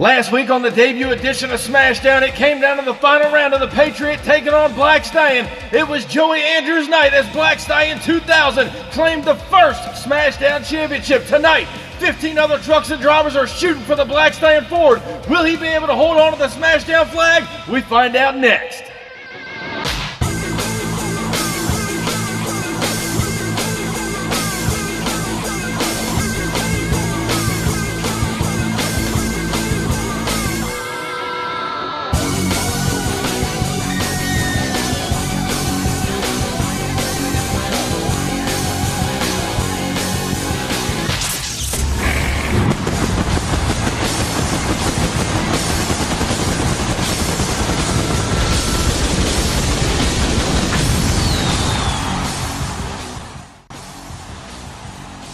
Last week on the debut edition of SmashDown, it came down to the final round of the Patriot taking on Black Stallion. It was Joey Andrews' night as Black Stallion 2000 claimed the first SmashDown championship. Tonight, 15 other trucks and drivers are shooting for the Black Stallion Ford. Will he be able to hold on to the SmashDown flag? We find out next.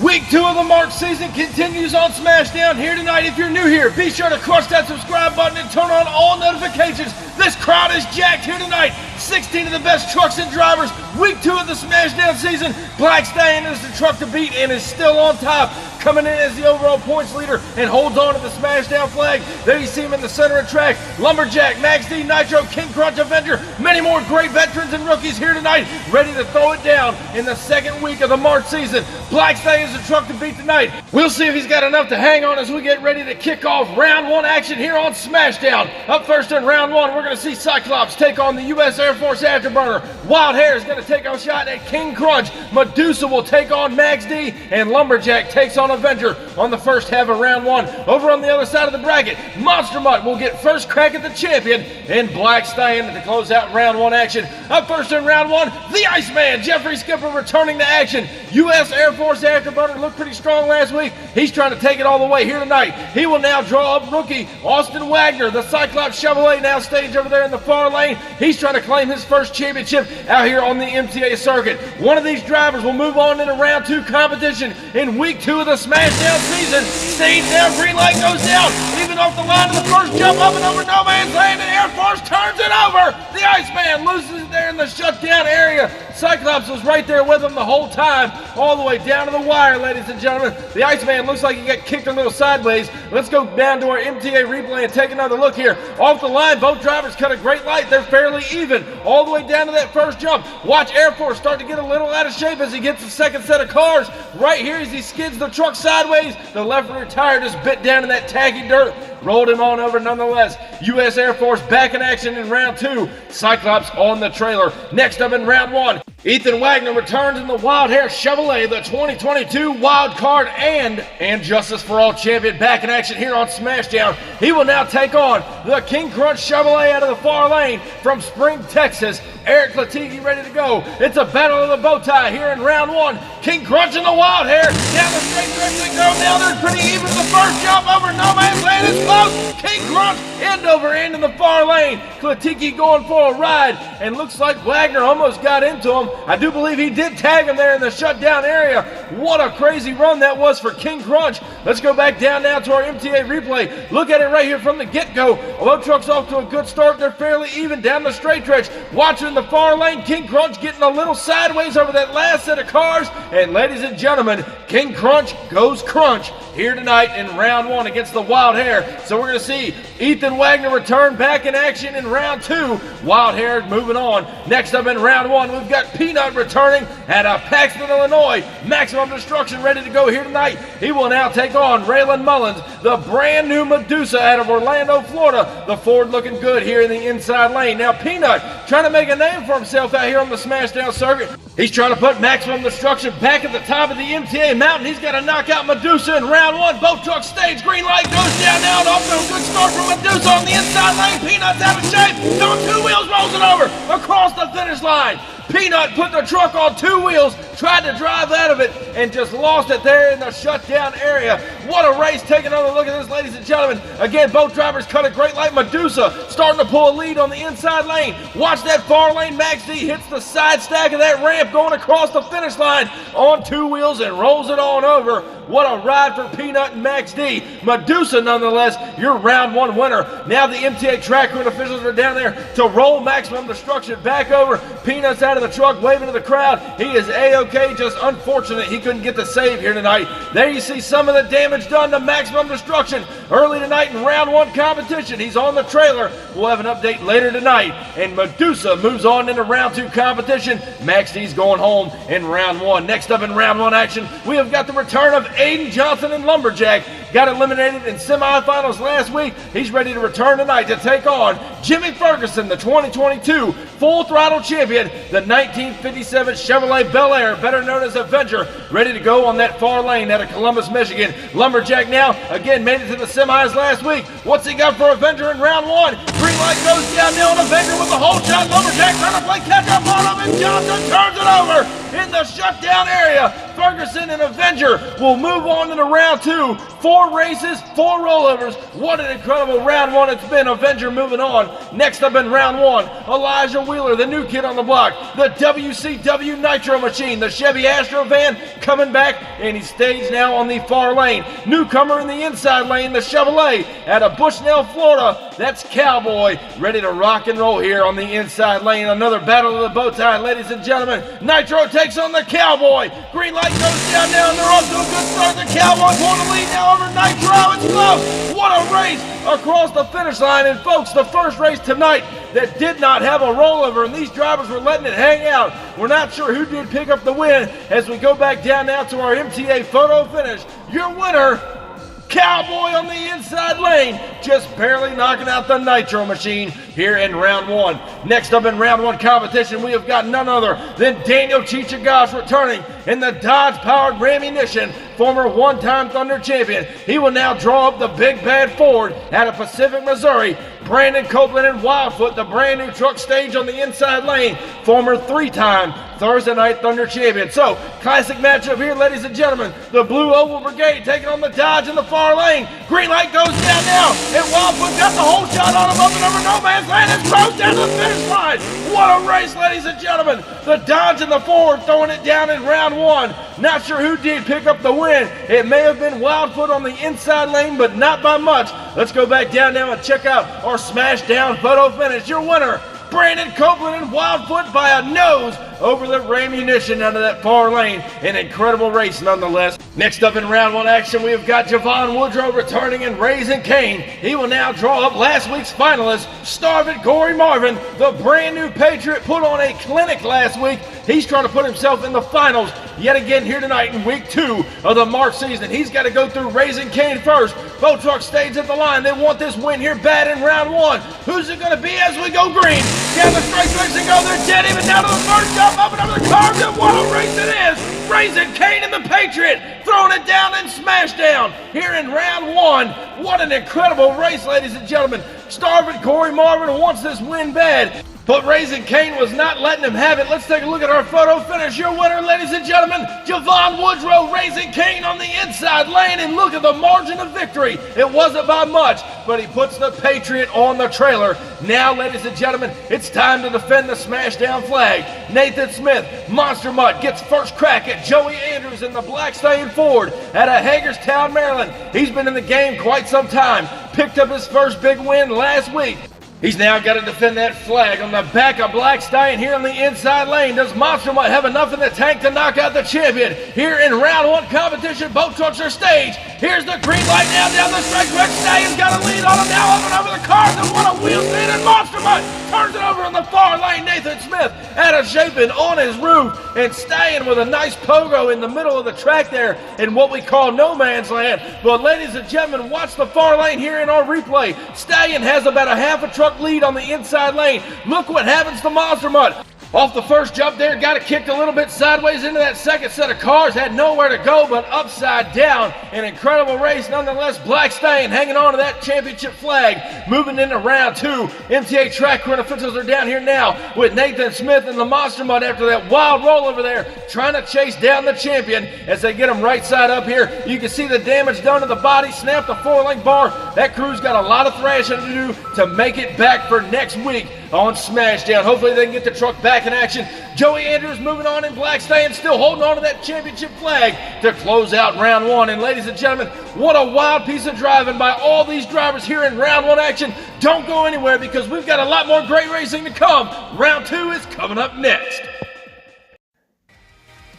Week 2 of the March season continues on SmashDown here tonight. If you're new here, be sure to crush that subscribe button and turn on all notifications. This crowd is jacked here tonight. 16 of the best trucks and drivers. Week 2 of the SmashDown season. Black Stallion is the truck to beat and is still on top, coming in as the overall points leader and holds on to the SmashDown flag. There you see him in the center of track. Lumberjack, Max D, Nitro, King Crunch, Avenger, many more great veterans and rookies here tonight, ready to throw it down in the second week of the March season. Black Stallion is the truck to beat tonight. We'll see if he's got enough to hang on as we get ready to kick off round 1 action here on SmashDown. Up first in round 1, we're going to see Cyclops take on the U.S. Air Force Afterburner. Wild Hair is going to take a shot at King Crunch. Medusa will take on Max D, and Lumberjack takes on Avenger on the first half of round 1. Over on the other side of the bracket, Monster Mutt will get first crack at the champion, and Black Stallion to close out round 1 action. Up first in round 1, the Iceman, Jeffrey Skipper, returning to action. U.S. Air Force Afterburner looked pretty strong last week. He's trying to take it all the way here tonight. He will now draw up rookie Austin Wagner. The Cyclops Chevrolet now staged over there in the far lane. He's trying to claim his first championship out here on the MTA circuit. One of these drivers will move on into round 2 competition in week 2 of the SmashDown season. Stage down, green light goes down. Even off the line of the first jump, up and over no man's land, and Air Force turns it over. The Iceman loses it there in the shutdown area. Cyclops was right there with him the whole time, all the way down to the wire, ladies and gentlemen. The Iceman looks like he got kicked a little sideways. Let's go down to our MTA replay and take another look here. Off the line, both drivers cut a great light. They're fairly even all the way down to that first jump. Watch Air Force start to get a little out of shape as he gets the second set of cars. Right here as he skids the truck sideways, the left rear tire just bit down in that tacky dirt. Rolled him on over nonetheless. U.S. Air Force back in action in round 2. Cyclops on the trailer. Next up in round 1, Ethan Wagner returns in the Wild Hair Chevrolet, the 2022 Wild Card and Justice for All champion, back in action here on SmashDown. He will now take on the King Crunch Chevrolet out of the far lane from Spring, Texas. Eric Latigi ready to go. It's a battle of the bow tie here in round 1. King Crunch and the Wild Hair down the straight stretch they go. Now they're pretty even. The first jump over no man's land is close. King Crunch end over end in the far lane. Latigi going for a ride, and looks like Wagner almost got into him. I do believe he did tag him there in the shutdown area. What a crazy run that was for King Crunch. Let's go back down now to our MTA replay. Look at it right here from the get-go. Although truck's off to a good start, they're fairly even down the straight stretch. Watching the far lane, King Crunch getting a little sideways over that last set of cars. And ladies and gentlemen, King Crunch goes crunch here tonight in round 1 against the Wild Hair. So we're going to see Ethan Wagner return back in action in round 2. Wild Hair moving on. Next up in round 1, we've got Peanut returning out of Paxton, Illinois. Maximum Destruction ready to go here tonight. He will now take on Raylan Mullins, the brand new Medusa out of Orlando, Florida. The Ford looking good here in the inside lane. Now Peanut trying to make a name for himself out here on the SmashDown circuit. He's trying to put Maximum Destruction back at the top of the MTA mountain. He's got to knock out Medusa in round 1. Both trucks stage. Green light goes down now. And off to a good start from Medusa on the inside lane. Peanut's out of shape. On 2 wheels, rolls it over across the finish line. Peanut put the truck on 2 wheels, tried to drive out of it, and just lost it there in the shutdown area. What a race. Take another look at this, ladies and gentlemen. Again, both drivers cut a great light. Medusa starting to pull a lead on the inside lane. Watch that far lane. Max D hits the side stack of that ramp going across the finish line on 2 wheels and rolls it on over. What a ride for Peanut and Max D. Medusa, nonetheless, your round 1 winner. Now the MTA track crew and officials are down there to roll Maximum Destruction back over. Peanut's out of the truck, waving to the crowd. He is A-OK, just unfortunate he couldn't get the save here tonight. There you see some of the damage done to Maximum Destruction early tonight in round 1 competition. He's on the trailer. We'll have an update later tonight. And Medusa moves on into round 2 competition. Max D's going home in round 1. Next up in round 1 action, we have got the return of Aiden Johnson and Lumberjack. Got eliminated in semifinals last week. He's ready to return tonight to take on Jimmy Ferguson, the 2022 Full Throttle Champion, the 1957 Chevrolet Bel Air, better known as Avenger, ready to go on that far lane out of Columbus, Michigan. Lumberjack now, again, made it to the semis last week. What's he got for Avenger in round 1? Green light goes down now on Avenger with the whole shot. Lumberjack trying to play catch up on him, and Johnson turns it over in the shutdown area. Ferguson and Avenger will move on into round 2. 4 races, 4 rollovers. What an incredible round 1 it's been. Avenger moving on. Next up in round 1, Elijah Wheeler, the new kid on the block. The WCW Nitro Machine, the Chevy Astro van coming back, and he stays now on the far lane. Newcomer in the inside lane, the Chevrolet out of Bushnell, Florida. That's Cowboy, ready to rock and roll here on the inside lane. Another battle of the bow tie, ladies and gentlemen. Nitro takes on the Cowboy. Green light goes down now, and they're off to a good start. The Cowboy going to lead now over Nitro. It's close. What a race across the finish line. And folks, the first race tonight that did not have a rollover, and these drivers were letting it hang out. We're not sure who did pick up the win as we go back down now to our MTA photo finish. Your winner, Cowboy on the inside lane, just barely knocking out the Nitro Machine here in round 1. Next up in round 1 competition, we have got none other than Daniel Chichagas returning in the Dodge-powered Rammunition, former one-time Thunder champion. He will now draw up the big bad Ford out of Pacific, Missouri. Brandon Copeland and Wildfoot, the brand new truck stage on the inside lane, former 3-time Thursday Night Thunder champion. So, classic matchup here, ladies and gentlemen. The Blue Oval Brigade taking on the Dodge in the far lane. Green light goes down now, and Wildfoot got the whole shot on him up and over no man's land and throws down the finish line. What a race, ladies and gentlemen. The Dodge and the Ford throwing it down in round 1. Not sure who did pick up the win. It may have been Wildfoot on the inside lane, but not by much. Let's go back down now and check out our SmashDown photo finish. Your winner, Brandon Copeland and Wildfoot by a nose over the Rammunition out of that far lane. An incredible race nonetheless. Next up in round 1 action, we have got Javon Woodrow returning and Raising Cane. He will now draw up last week's finalist, Starvin Gory Marvin, the brand new Patriot, put on a clinic last week. He's trying to put himself in the finals yet again here tonight in week 2 of the March season. He's got to go through Raising Cane first. Both trucks stays at the line. They want this win here bad in round 1. Who's it going to be as we go green? Down the straight stretch and go. They're dead even down to the first jump, up and over the carbs, and what a race it is! Raising Cane and the Patriot throwing it down and SmashDown here in round 1. What an incredible race, ladies and gentlemen. Starvin Corey Marvin wants this win bad, but Raising Cane was not letting him have it. Let's take a look at our photo finish. Your winner, ladies and gentlemen, Javon Woodrow, Raising Cane on the inside lane, and look at the margin of victory. It wasn't by much, but he puts the Patriot on the trailer. Now, ladies and gentlemen, it's time to defend the SmashDown flag. Nathan Smith, Monster Mutt, gets first crack at Joey Andrews in the Black Stallion Ford out of Hagerstown, Maryland. He's been in the game quite some time. Picked up his first big win last week. He's now got to defend that flag on the back of Black Stallion here on the inside lane. Does Monster Mutt have enough in the tank to knock out the champion? Here in round 1 competition, both trucks are staged. Here's the green light now down the stretch. Stallion's got a lead on him now, up and over the cars, and what a wheel spin, and Monster Mutt turns it over on the far lane. Nathan Smith out of shape and on his roof, and Stallion with a nice pogo in the middle of the track there in what we call no man's land. But ladies and gentlemen, watch the far lane here in our replay. Stallion has about a half a truck lead on the inside lane. Look what happens to Monster Mutt. Off the first jump there, got it kicked a little bit sideways into that second set of cars. Had nowhere to go but upside down. An incredible race nonetheless. Black Stallion hanging on to that championship flag. Moving into round 2. MTA track crew and officials are down here now with Nathan Smith and the Monster Mutt after that wild roll over there, trying to chase down the champion as they get him right side up here. You can see the damage done to the body, snapped the 4-link bar. That crew's got a lot of thrashing to do to make it back for next week on SmashDown. Hopefully they can get the truck back in action. Joey Andrews moving on, and Black Stallion still holding on to that championship flag to close out round one. And ladies and gentlemen, what a wild piece of driving by all these drivers here in round one action. Don't go anywhere because we've got a lot more great racing to come. Round two is coming up next.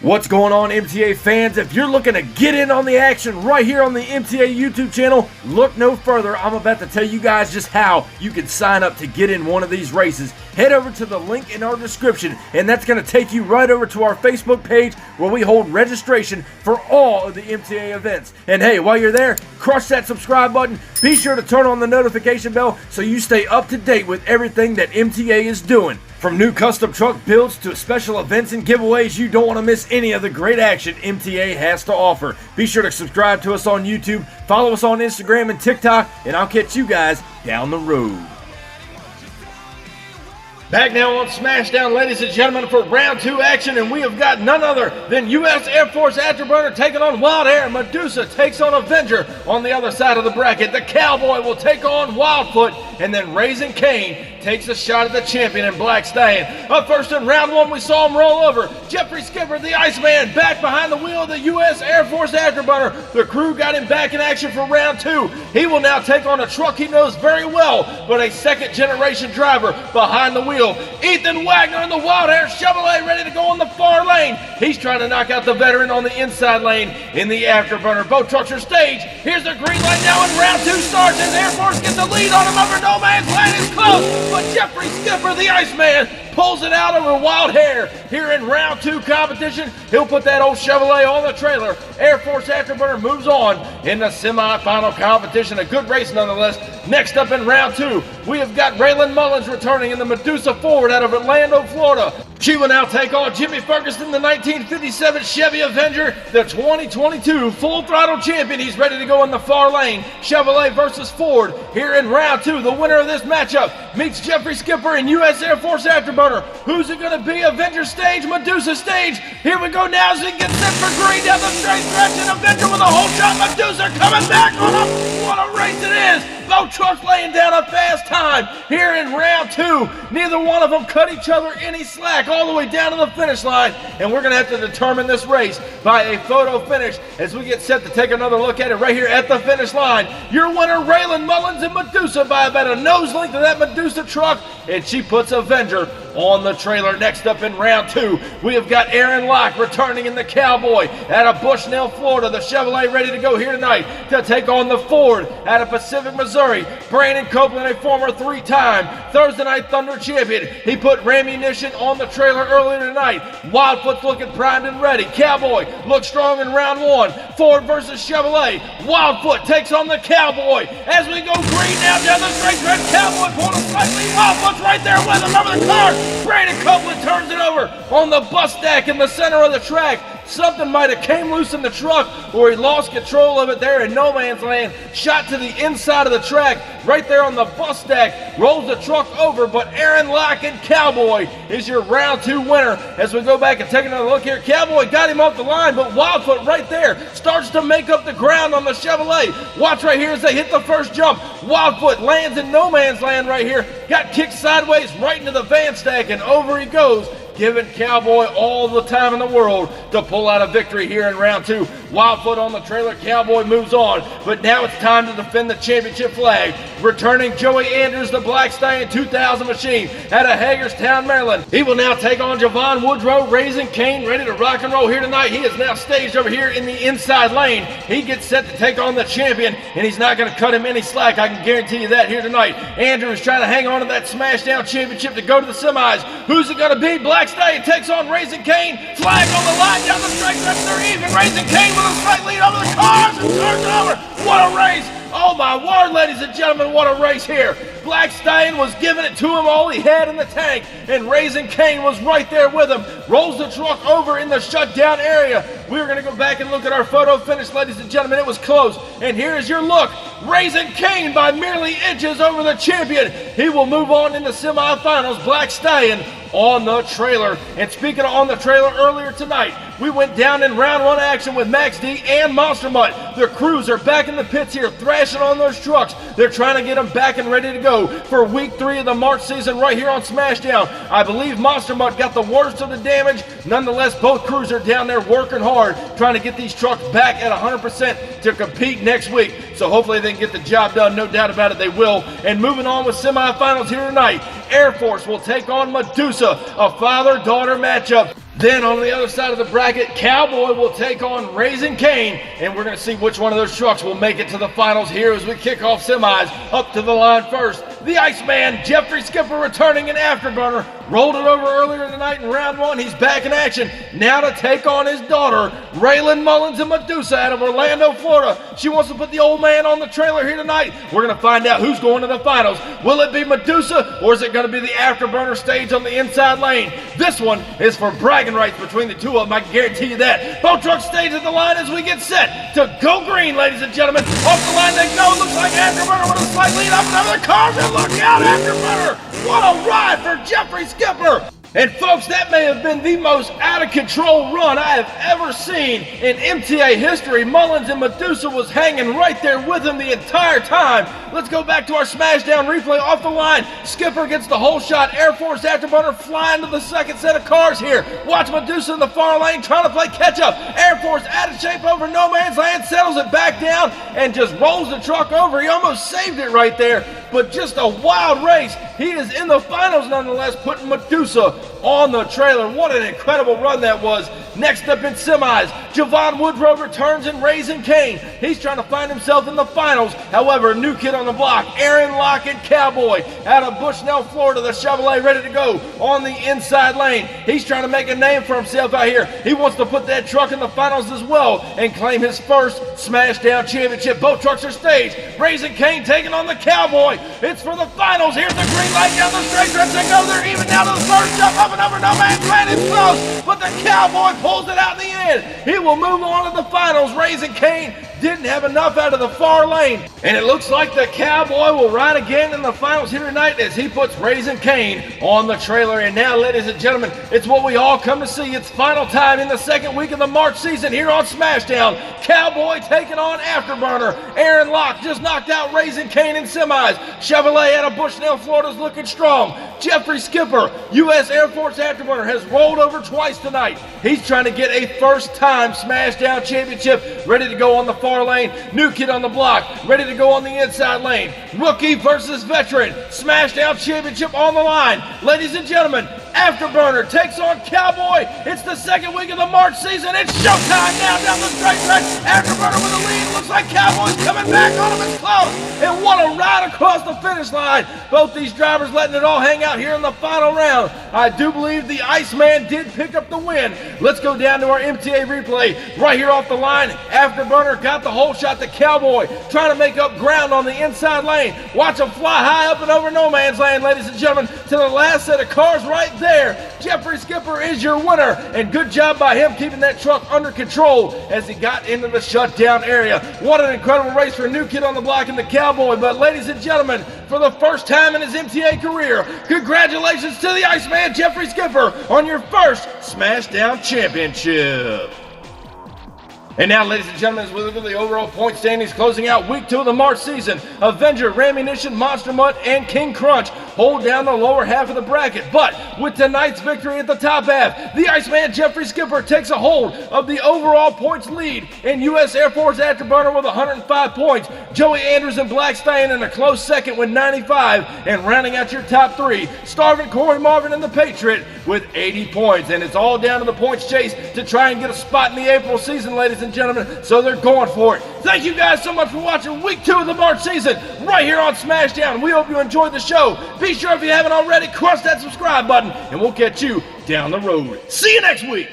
What's going on, MTA fans? If you're looking to get in on the action right here on the MTA YouTube channel, look no further. I'm about to tell you guys just how you can sign up to get in one of these races. Head over to the link in our description, and that's going to take you right over to our Facebook page where we hold registration for all of the MTA events. And hey, while you're there, crush that subscribe button. Be sure to turn on the notification bell so you stay up to date with everything that MTA is doing. From new custom truck builds to special events and giveaways, you don't want to miss any of the great action MTA has to offer. Be sure to subscribe to us on YouTube, follow us on Instagram and TikTok, and I'll catch you guys down the road. Back now on SmashDown, ladies and gentlemen, for round two action, and we have got none other than U.S. Air Force Afterburner taking on Wild Air. Medusa takes on Avenger on the other side of the bracket. The Cowboy will take on Wildfoot, and then Raising Cane takes a shot at the champion in Black Stallion. Up first in round one, we saw him roll over. Jeffrey Skipper, the Iceman, back behind the wheel of the U.S. Air Force Afterburner. The crew got him back in action for round two. He will now take on a truck he knows very well, but a second-generation driver behind the wheel. Ethan Wagner in the Wild Air Chevrolet ready to go on the far lane. He's trying to knock out the veteran on the inside lane in the Afterburner. Both trucks are staged. Here's the green light now, and round two starts as Air Force gets the lead on him over no man's land. It's close, but Jeffrey Skipper, the Iceman, pulls it out over Wild Hair. Here in round two competition, he'll put that old Chevrolet on the trailer. Air Force Afterburner moves on in the semifinal competition. A good race nonetheless. Next up in round two, we have got Raylan Mullins returning in the Medusa Ford out of Orlando, Florida. She will now take on Jimmy Ferguson, the 1957 Chevy Avenger, the 2022 Full Throttle Champion. He's ready to go in the far lane. Chevrolet versus Ford. Here in round two, the winner of this matchup meets Jeffrey Skipper in U.S. Air Force Afterburner. Who's it going to be? Avenger stage, Medusa stage. Here we go now as he gets set for green down the straight stretch, and Avenger with a whole shot. Medusa coming back on him. What a race it is. Both trucks laying down a fast time. Here in round two, neither one of them cut each other any slack all the way down to the finish line, and we're going to have to determine this race by a photo finish as we get set to take another look at it right here at the finish line. Your winner, Raylan Mullins and Medusa, by about a nose length of that Medusa truck, and she puts Avenger on the trailer. Next up in round two, we have got Aaron Locke returning in the Cowboy out of Bushnell, Florida. The Chevrolet ready to go here tonight to take on the Ford out of Pacific, Missouri. Brandon Copeland, a former three-time Thursday Night Thunder champion. He put Rammunition on the trailer earlier tonight. Wildfoot's looking primed and ready. Cowboy looks strong in round one. Ford versus Chevrolet. Wildfoot takes on the Cowboy. As we go green now down the straight stretch, Cowboy pulling a slightly. Wildfoot's right there with him over the car. Brandon Copeland turns it over on the bus stack in the center of the track. Something might have came loose in the truck, or he lost control of it there in no man's land. Shot to the inside of the track, right there on the bus stack. Rolls the truck over, but Aaron Locke and Cowboy is your round two winner. As we go back and take another look here, Cowboy got him off the line, but Wildfoot right there starts to make up the ground on the Chevrolet. Watch right here as they hit the first jump. Wildfoot lands in no man's land right here. Got kicked sideways right into the van stack, and over he goes, giving Cowboy all the time in the world to pull out a victory here in round two. Wildfoot on the trailer, Cowboy moves on, but now it's time to defend the championship flag. Returning Joey Andrews, the Black Stallion 2000 machine out of Hagerstown, Maryland. He will now take on Javon Woodrow, Raising Cane, ready to rock and roll here tonight. He is now staged over here in the inside lane. He gets set to take on the champion, and he's not going to cut him any slack. I can guarantee you that here tonight. Andrews trying to hang on to that SmashDown championship to go to the semis. Who's it going to be? Black Stallion takes on Raising Cane. Flag on the line down the straight stretch. They're even. Raising Cane with a slight lead over the cars and turns over. What a race! Oh my word, ladies and gentlemen, what a race here. Black Stallion was giving it to him all he had in the tank, and Raising Cane was right there with him. Rolls the truck over in the shutdown area. We're going to go back and look at our photo finish, ladies and gentlemen. It was close, and here is your look. Raising Cane by merely inches over the champion. He will move on in the semifinals. Black Stallion on the trailer. And speaking of on the trailer, earlier tonight, we went down in round one action with Max D and Monster Mutt. The crews are back in the pits here, thrashing on those trucks. They're trying to get them back and ready to go show for week 3 of the March season right here on SmashDown. I believe Monster Mutt got the worst of the damage. Nonetheless, both crews are down there working hard, trying to get these trucks back at 100% to compete next week. So hopefully they can get the job done. No doubt about it, they will. And moving on with semifinals here tonight, Air Force will take on Medusa, a father-daughter matchup. Then on the other side of the bracket, Cowboy will take on Raising Cane, and we're going to see which one of those trucks will make it to the finals here as we kick off semis. Up to the line first, the Iceman, Jeffrey Skipper, returning an afterburner. Rolled it over earlier in the night in round 1. He's back in action now to take on his daughter, Raylan Mullins and Medusa out of Orlando, Florida. She wants to put the old man on the trailer here tonight. We're going to find out who's going to the finals. Will it be Medusa, or is it going to be the afterburner stage on the inside lane? This one is for bragging rights between the two of them, I can guarantee you that. Both trucks stage at the line as we get set to go green, ladies and gentlemen. Off the line they go. Looks like afterburner with a slight lead up another car. And look out, afterburner! What a ride for Jeffrey Skipper! And folks, that may have been the most out-of-control run I have ever seen in MTA history. Mullins and Medusa was hanging right there with him the entire time. Let's go back to our SmashDown replay. Off the line, Skipper gets the whole shot. Air Force afterburner flying to the second set of cars here. Watch Medusa in the far lane trying to play catch-up. Air Force out of shape over no man's land, settles it back down, and just rolls the truck over. He almost saved it right there, but just a wild race. He is in the finals nonetheless, putting Medusa on the trailer. What an incredible run that was. Next up in semis, Javon Woodrow returns in Raising Cane. He's trying to find himself in the finals. However, new kid on the block, Aaron Lockett Cowboy out of Bushnell, Florida. The Chevrolet ready to go on the inside lane. He's trying to make a name for himself out here. He wants to put that truck in the finals as well and claim his first SmashDown championship. Both trucks are staged. Raising Cane taking on the Cowboy. It's for the finals. Here's the green light down the straight stretch. They go. They're even down to the third jump. Up and over no man's land. It's close, but the Cowboy pulls it out in the end. He will move on to the finals. Raising Cane didn't have enough out of the far lane, and it looks like the Cowboy will ride again in the finals here tonight as he puts Raising Cane on the trailer. And now, ladies and gentlemen, it's what we all come to see. It's final time in the second week of the March season here on SmashDown. Cowboy taking on Afterburner. Aaron Locke just knocked out Raising Cane in semis. Chevrolet out of Bushnell, Florida's looking strong. Jeffrey Skipper, U.S. Air Force Afterburner, has rolled over twice tonight. He's trying to get a first-time SmashDown championship, ready to go on the far lane. New kid on the block, ready to go on the inside lane. Rookie versus veteran, SmashDown championship on the line. Ladies and gentlemen, Afterburner takes on Cowboy. It's the second week of the March season. It's showtime now down the straight stretch. Afterburner with a lead. Looks like Cowboy's coming back on him. It's close. And what a ride across the finish line. Both these drivers letting it all hang out here in the final round. I do believe the Iceman did pick up the win. Let's go down to our MTA replay. Right here off the line, Afterburner got the whole shot to Cowboy, trying to make up ground on the inside lane. Watch him fly high up and over no man's land, ladies and gentlemen, to the last set of cars right there. Jeffrey Skipper is your winner, and good job by him keeping that truck under control as he got into the shutdown area. What an incredible race for a new kid on the block and the Cowboy. But ladies and gentlemen, for the first time in his MTA career, congratulations to the Iceman, Jeffrey Skipper, on your first SmashDown championship. And now, ladies and gentlemen, as we look at the overall point standings closing out week 2 of the March season, Avenger, Rammunition, Monster Mutt, and King Crunch hold down the lower half of the bracket. But with tonight's victory at the top half, the Iceman Jeffrey Skipper takes a hold of the overall points lead in U.S. Air Force Afterburner with 105 points. Joey Andrews and Black Stallion in a close second with 95. And rounding out your top 3, Starvin, Corey Marvin, and the Patriot with 80 points. And it's all down to the points chase to try and get a spot in the April season, ladies and gentlemen, so they're going for it. Thank you guys so much for watching week 2 of the March season right here on SmashDown. We hope you enjoyed the show. Be sure, if you haven't already, crush that subscribe button, and we'll catch you down the road. See you next week.